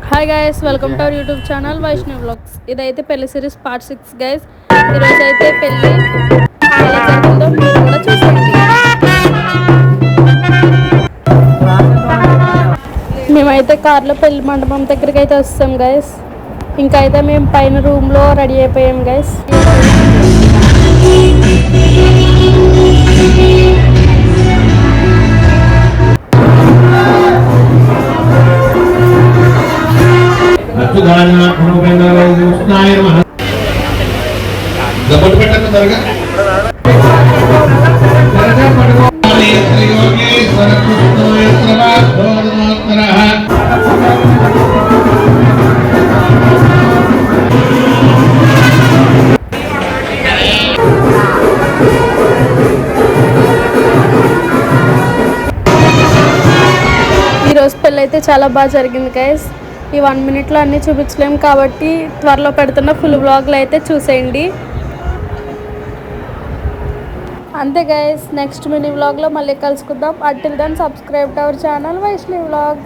Hi guys, welcome to our YouTube channel Vaishnav vlogs. ఇదైతే పెళ్లి series part 6 guys. ఈరోజు అయితే పెళ్లి ఎలా జరిగిందో మీరు కూడా చూసేయండి. మేమైతే కార్లో పెళ్లి మండపం దగ్గరికి అయితే వస్తాం గైస్. ఇంకా అయితే మేము పైన రూమ్లో రెడీ అయిపోయాం గైస్. ఈరోజు పెళ్ళి అయితే చాలా బాగా జరిగింది గైస్. ఈ 1 మినిట్లో అన్నీ చూపించలేము కాబట్టి త్వరలో పెడుతున్న ఫుల్ వ్లాగ్లు అయితే చూసేయండి. అంతే గైస్, నెక్స్ట్ మినీ వ్లాగ్లో మళ్ళీ కలుసుకుందాం. Until then subscribe to our channel Vaishnavi vlogs.